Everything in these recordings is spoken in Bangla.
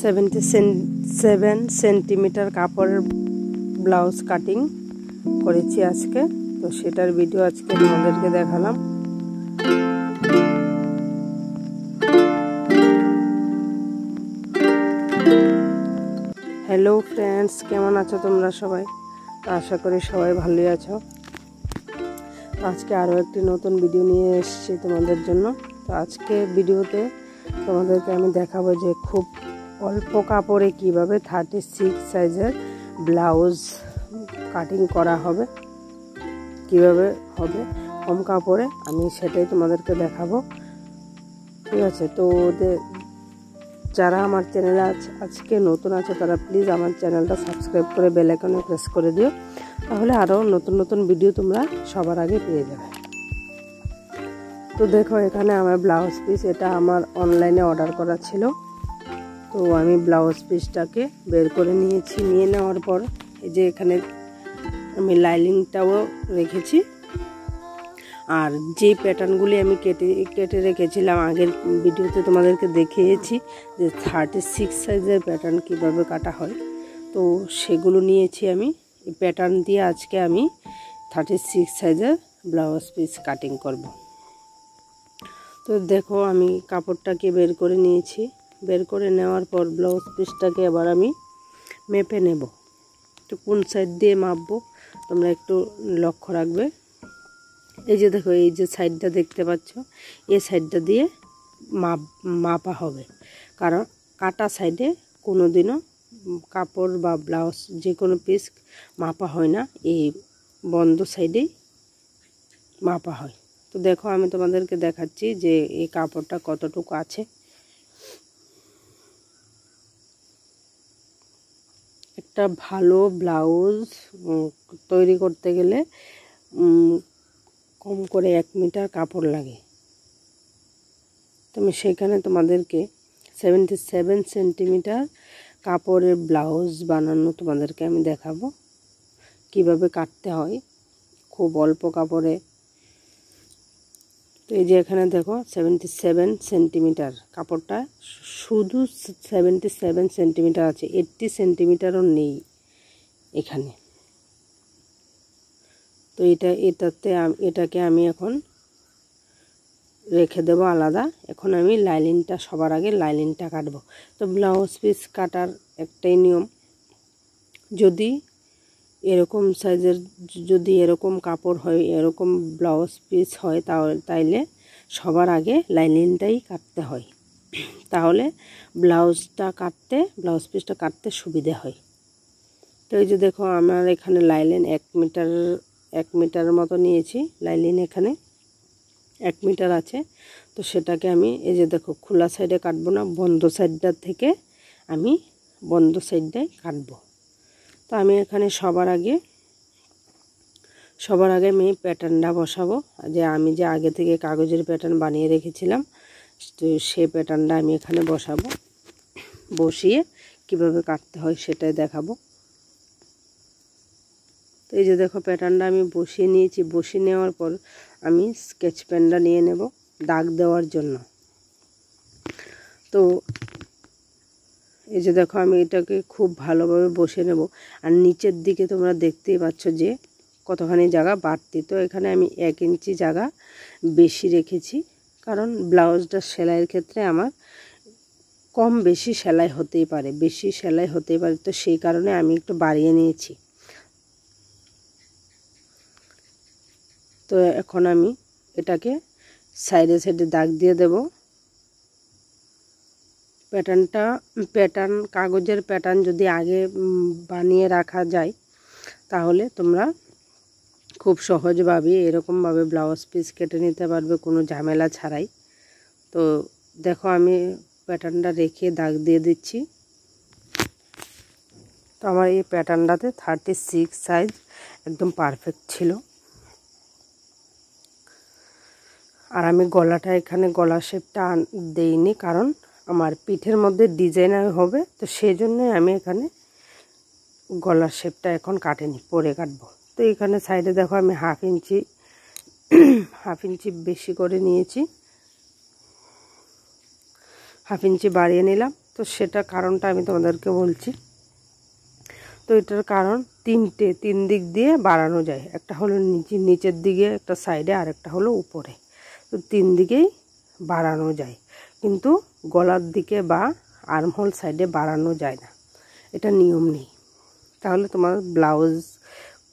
77 সেন্টিমিটার কাপড়ের ব্লাউজ কাটিং করেছি আজকে। তো সেটার ভিডিও আজকে তোমাদেরকে দেখালাম। হ্যালো ফ্রেন্ডস, কেমন আছো তোমরা সবাই? তো আশা করি সবাই ভালোই আছো। তো আজকে আরও একটি নতুন ভিডিও নিয়ে এসেছি তোমাদের জন্য। তো আজকে ভিডিওতে তোমাদেরকে আমি দেখাবো যে খুব অল্প কাপড়ে কিভাবে 36 সাইজের ব্লাউজ কাটিং করা হবে, কিভাবে হবে কম কাপড়ে, আমি সেটাই তোমাদেরকে দেখাবো। ঠিক আছে? তো যারা আমার চ্যানেলে আজকে নতুন আছে তারা প্লিজ আমার চ্যানেলটা সাবস্ক্রাইব করে বেল আইকনে প্রেস করে দিও, তাহলে আরও নতুন নতুন ভিডিও তোমরা সবার আগে পেয়ে যাবে। তো দেখো, এখানে আমার ব্লাউজ পিস, এটা আমার অনলাইনে অর্ডার করা ছিল। তো আমি ব্লাউজ পিসটাকে বের করে নিয়েছি। নিয়ে নেওয়ার পর এই যে এখানে আমি লাইনিংটাও রেখেছি, আর যে প্যাটার্নগুলি আমি কেটে রেখেছিলাম আগের ভিডিওতে তোমাদেরকে দেখিয়েছি যে 36 সাইজের প্যাটার্ন কিভাবে কাটা হয়, তো সেগুলো নিয়েছি আমি। এই প্যাটার্ন দিয়ে আজকে আমি 36 সাইজের ব্লাউজ পিস কাটিং করব। তো দেখো, আমি কাপড়টাকে বের করে নিয়েছি। বের করে নেওয়ার পর ব্লাউজ পিসটাকে এবার আমি মেপে নেব। তো কোন সাইড দিয়ে মাপবো তোমরা একটু লক্ষ্য রাখবে। এই যে দেখো, এই যে সাইডটা দেখতে পাচ্ছ, এই সাইডটা দিয়ে মাপা হবে, কারণ কাটা সাইডে কোনো দিনও কাপড় বা ব্লাউজ যে কোনো পিস মাপা হয় না, এই বন্ধ সাইডেই মাপা হয়। তো দেখো, আমি তোমাদেরকে দেখাচ্ছি যে এই কাপড়টা কতটুকু আছে। একটা ভালো ব্লাউজ তৈরি করতে গেলে কম করে 1 মিটার কাপড় লাগে। তুমি সেখানে তোমাদেরকে 77 সেন্টিমিটার কাপড়ের ব্লাউজ বানানো তোমাদেরকে আমি দেখাবো কিভাবে কাটতে হয় খুব অল্প কাপড়ে। তো এই যে এখানে দেখো 77 সেন্টিমিটার কাপড়টা, শুধু 77 সেন্টিমিটার আছে, 80 সেন্টিমিটারও নেই এখানে। তো এটাকে আমি এখন রেখে দেবো আলাদা। এখন আমি লাইনিংটা, সবার আগে লাইনিংটা কাটবো। তো ব্লাউজ পিস কাটার একটাই নিয়ম, যদি এরকম সাইজের, যদি এরকম কাপড় হয়, এরকম ব্লাউজ পিস হয়, তাইলে সবার আগে লাইনিংটাই কাটতে হয়, তাহলে ব্লাউজ পিসটা কাটতে সুবিধে হয়। তো এই যে দেখো, আমার এখানে লাইনিং 1 মিটারের মতো নিয়েছি। লাইনিং এখানে 1 মিটার আছে। তো সেটাকে আমি এই যে দেখো, খোলা সাইডে কাটবো না, বন্ধ সাইডটা থেকে আমি বন্ধ সাইডটাই কাটবো। তো আমি এখানে সবার আগে আমি প্যাটার্নটা বসাবো, যে আমি যে আগে থেকে কাগজের প্যাটার্ন বানিয়ে রেখেছিলাম, তো সেই প্যাটার্নটা আমি এখানে বসাবো। বসিয়ে কিভাবে কাটতে হয় সেটাই দেখাবো। তো এই যে দেখো, প্যাটার্নটা আমি বসিয়ে নিয়েছি। বসিয়ে নেওয়ার পর আমি স্কেচ পেনটা নিয়ে নেব দাগ দেওয়ার জন্য। তো এই যে দেখো, আমি এটাকে খুব ভালোভাবে বসিয়ে নেব। আর নিচের দিকে তোমরা দেখতেই পাচ্ছ যে কতখানি জায়গা বাড়তি। তো এখানে আমি 1 ইঞ্চি জায়গা বেশি রেখেছি, কারণ ব্লাউজটা সেলাইয়ের ক্ষেত্রে আমার কম বেশি সেলাই হতেই পারে, তো সেই কারণে আমি একটু বাড়িয়ে নিয়েছি। তো এখন আমি এটাকে সাইডে দাগ দিয়ে দেব। কাগজের প্যাটার্ন যদি আগে বানিয়ে রাখা যায়, তাহলে তোমরা খুব সহজভাবে এরকমভাবে ব্লাউজ পিস কেটে নিতে পারবে কোনো ঝামেলা ছাড়াই। তো দেখো, আমি প্যাটার্নটা রেখে দাগ দিয়ে দিচ্ছি। তো আমার এই প্যাটার্নটাতে 36 সাইজ একদম পারফেক্ট ছিল। আর আমি গলাটা, এখানে গলা শেপটা দেইনি, কারণ আমার পিঠের মধ্যে ডিজাইন হবে, তো সেই জন্য আমি এখানে গলার শেপটা এখন কাটিনি, পরে কাটবো। তো এখানে সাইডে দেখো, আমি হাফ ইঞ্চি বেশি করে নিয়েছি, হাফ ইঞ্চি বাড়িয়ে নিলাম। তো সেটা কারণটা আমি তোমাদেরকে বলছি। তো এটার কারণ তিন দিক দিয়ে বাড়ানো যায়, একটা হলো নিচের দিকে, একটা সাইডে, আর একটা হলো উপরে। তো 3 দিকেই বাড়ানো যায়, কিন্তু গলার দিকে বা আর্মহোল সাইডে বাড়ানো যায় না, এটা নিয়ম নেই। তাহলে তোমার ব্লাউজ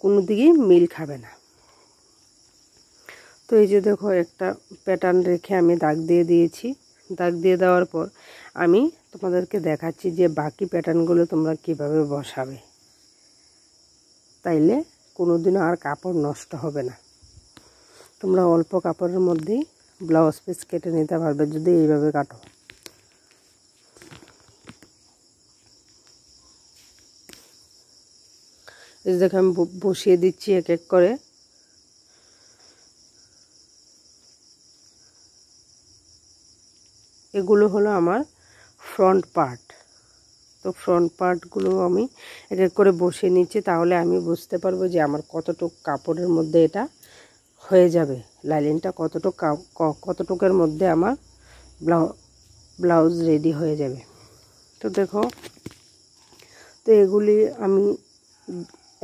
কোনো দিকেই মিল খাবে না। তো এই যে দেখো একটা প্যাটার্ন রেখে আমি দাগ দিয়ে দিয়েছি। দাগ দিয়ে দেওয়ার পর আমি তোমাদেরকে দেখাচ্ছি যে বাকি প্যাটার্নগুলো তোমরা কিভাবে বসাবে, তাইলে কোনোদিনও আর কাপড় নষ্ট হবে না। তোমরা অল্প কাপড়ের মধ্যেই ব্লাউজ পিস কেটে নিতে পারবে যদি এইভাবে কাটো। এই দেখো আমি বসিয়ে দিচ্ছি এক এক করে। এগুলো হলো আমার ফ্রন্ট পার্ট। তো ফ্রন্ট পার্টগুলো আমি এক এক করে বসিয়ে নিচ্ছি, তাহলে আমি বুঝতে পারবো যে আমার কতটুকু কাপড়ের মধ্যে এটা হয়ে যাবে, লাইনিংটা কতটুকের মধ্যে আমার ব্লাউজ রেডি হয়ে যাবে। তো দেখো, তো এগুলি আমি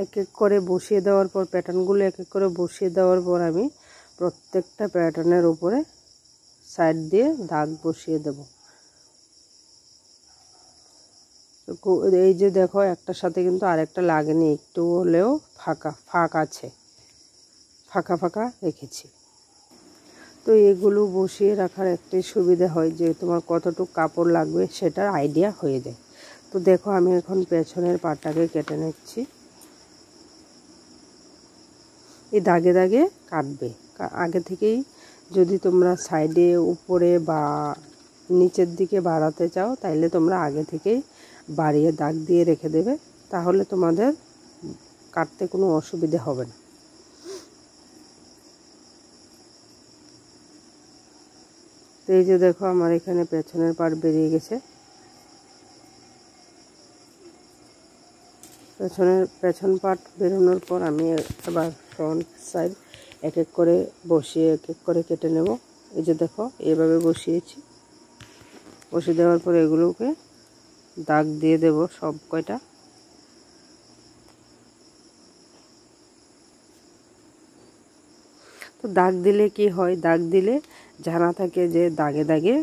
এক এক করে বসিয়ে দেওয়ার পর, প্যাটার্নগুলো এক এক করে বসিয়ে দেওয়ার পর আমি প্রত্যেকটা প্যাটার্নের উপরে সাইড দিয়ে দাগ বসিয়ে দেব। তো এই যে দেখো, একটার সাথে কিন্তু আরেকটা লাগেনি, একটু হলেও ফাঁক আছে, ফাঁকা রেখেছি। তো এগুলো বসিয়ে রাখার একটাই সুবিধা হয় যে তোমার কতটুকু কাপড় লাগবে সেটার আইডিয়া হয়ে যায়। তো দেখো আমি এখন পেছনের পাটটাকে কেটে নিচ্ছি। এই দাগে দাগে কাটবে আগে থেকেই। যদি তোমরা সাইডে, উপরে বা নিচের দিকে বাড়াতে চাও, তাইলে তোমরা আগে থেকেই বাড়িয়ে দাগ দিয়ে রেখে দেবে, তাহলে তোমাদের কাটতে কোনো অসুবিধা হবে না। তো এই যে দেখো আমার এখানে পেছনের পার্ট বেরিয়ে গেছে। পেছন পার্ট বেরোনোর পর আমি আবার ফ্রন্ট সাইড এক এক করে বসিয়ে এক এক করে কেটে নেব। এই যে দেখো এইভাবে বসিয়েছি। বসিয়ে দেওয়ার পর এগুলোকে দাগ দিয়ে দেব সব কয়টা। তো দাগ দিলে কি হয়, দাগ দিলে জানা থাকে যে দাগে দাগে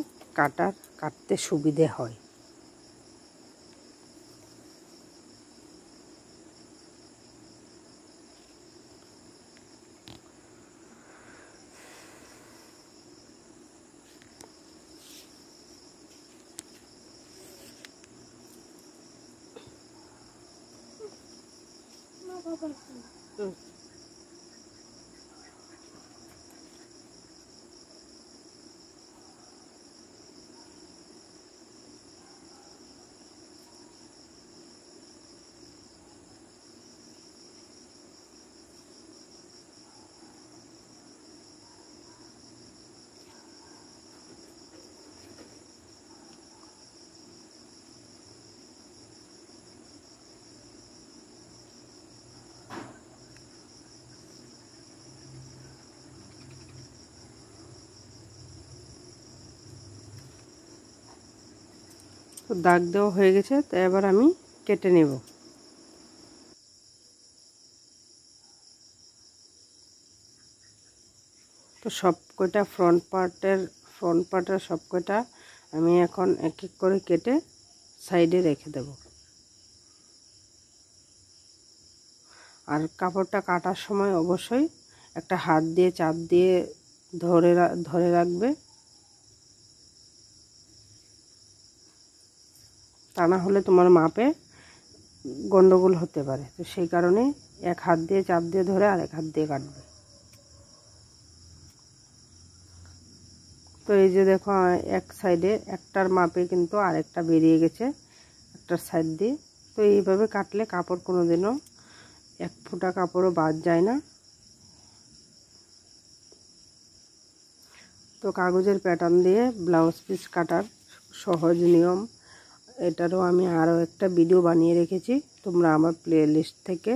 কাটতে সুবিধে হয়। তো দাগ দেওয়া হয়ে গেছে, তো এবার আমি কেটে নেব। তো সব কয়টা ফ্রন্ট পার্টের সব কয়টা আমি এখন এক এক করে কেটে সাইডে রেখে দেব। আর কাপড়টা কাটার সময় অবশ্যই একটা হাত দিয়ে চাপ দিয়ে ধরে রাখবে, তা না হলে তোমার মাপে গন্ডগোল হতে পারে। তো সেই কারণে এক হাত দিয়ে চাপ দিয়ে ধরে আর এক হাত দিয়ে কাটবে। তো এই যে দেখো এক সাইডে একটার মাপে কিন্তু আরেকটা বেরিয়ে গেছে একটার সাইড দিয়ে। তো এইভাবে কাটলে কাপড় কোনোদিনও এক ফোঁটা কাপড়ও বাদ যায় না। তো কাগজের প্যাটার্ন দিয়ে ব্লাউজ পিস কাটার সহজ নিয়ম, এটারও আমি আরও একটা ভিডিও বানিয়ে রেখেছি, তোমরা আমার প্লে লিস্ট থেকে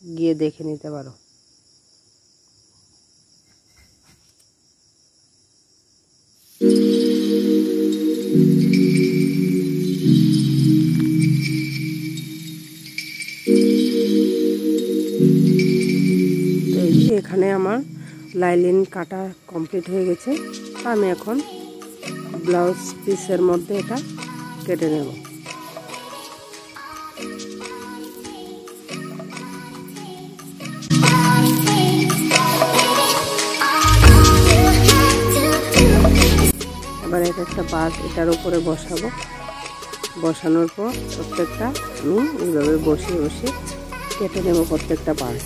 গিয়ে দেখে নিতে পারো। লাইলিন কাটা কমপ্লিট হয়ে গেছে। আমি এখন ব্লাউজ পিসের মধ্যে এটা কেটে নেব। এবার এটা একটা পার্ট এটার উপরে বসাবো। বসানোর পর প্রত্যেকটা আমি এইভাবে বসিয়ে বসিয়ে কেটে নেব প্রত্যেকটা পার্ট।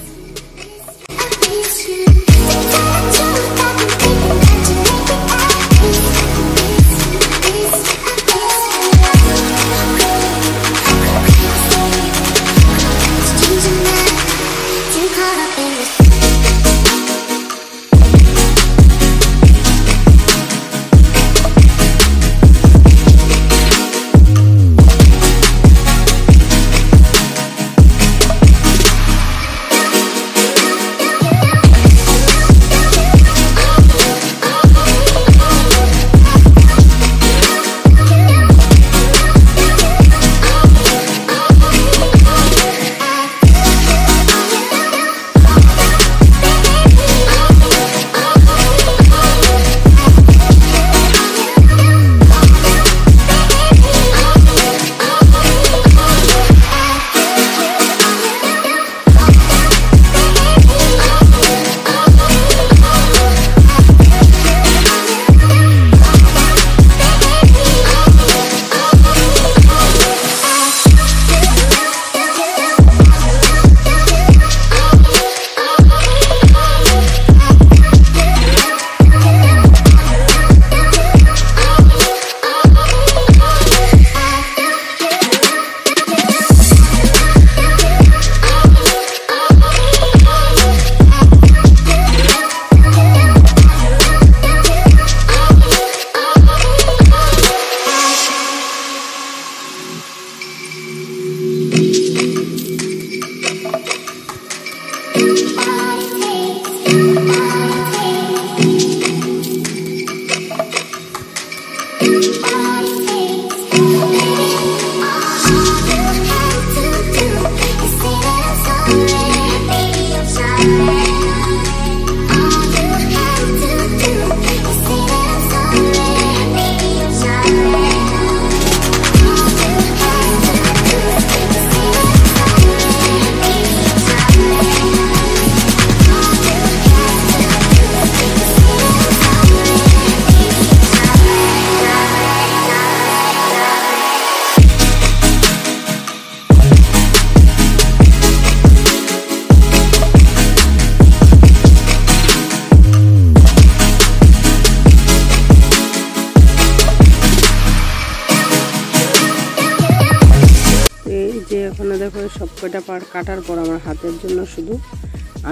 এখানে দেখো সবকটা পার্ট কাটার পর আমার হাতের জন্য শুধু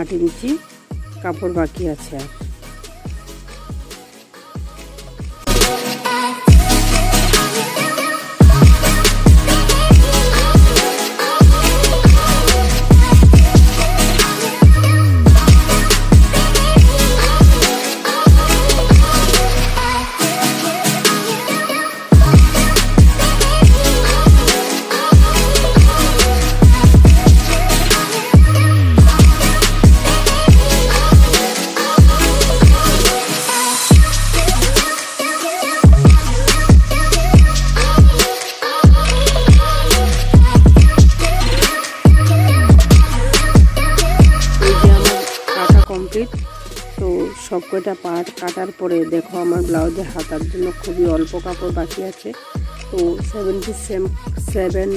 8 ইঞ্চি কাপড় বাকি আছে। আর তো সবকটা পার্ট কাটার পরে দেখো আমার ব্লাউজের হাতার জন্য খুবই অল্প কাপড় বাকি আছে। তো 77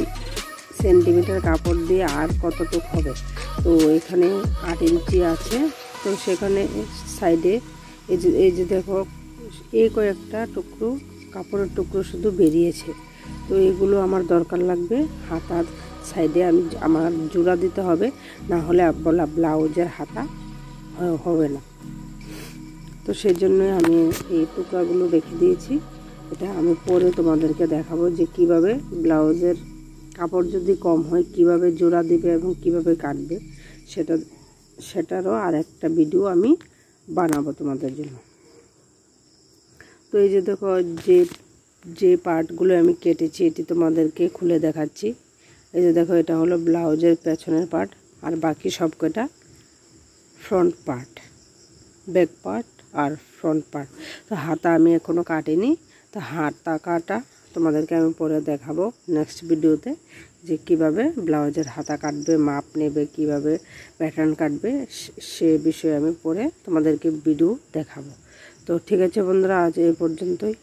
সেন্টিমিটার কাপড় দিয়ে আর কতটুকু হবে। তো এখানে 8 ইঞ্চি আছে। তো সেখানে সাইডে এই যে দেখো এই কয়েকটা টুকরো কাপড়ের টুকরো শুধু বেরিয়েছে। তো এগুলো আমার দরকার লাগবে হাতার সাইডে। আমার জোড়া দিতে হবে, না হলে ব্লাউজের হাতা হবে না। তো সেই জন্যই আমি এই টুকরাগুলো রেখে দিয়েছি। এটা আমি পরে তোমাদেরকে দেখাবো যে কিভাবে ব্লাউজের কাপড় যদি কম হয় কিভাবে জোড়া দিবে এবং কিভাবে কাটবে, সেটারও আর একটা ভিডিও আমি বানাবো তোমাদের জন্য। তো এই যে দেখো যে পার্টগুলো আমি কেটেছি এটি তোমাদেরকে খুলে দেখাচ্ছি। এই যে দেখো এটা হলো ব্লাউজের পেছনের পার্ট, আর বাকি সবকটা ফ্রন্ট পার্ট। ব্যাক পার্ট আর ফ্রন্ট পার্ট। তো হাতা আমি এখনও কাটিনি, তো হাতা কাটা তোমাদেরকে আমি পরে দেখাবো নেক্সট ভিডিওতে, যে কিভাবে ব্লাউজের হাতা কাটবে, মাপ নেবে, কিভাবে প্যাটার্ন কাটবে, সে বিষয়ে আমি পরে তোমাদেরকে ভিডিও দেখাবো। তো ঠিক আছে বন্ধুরা, আজ এই পর্যন্তই।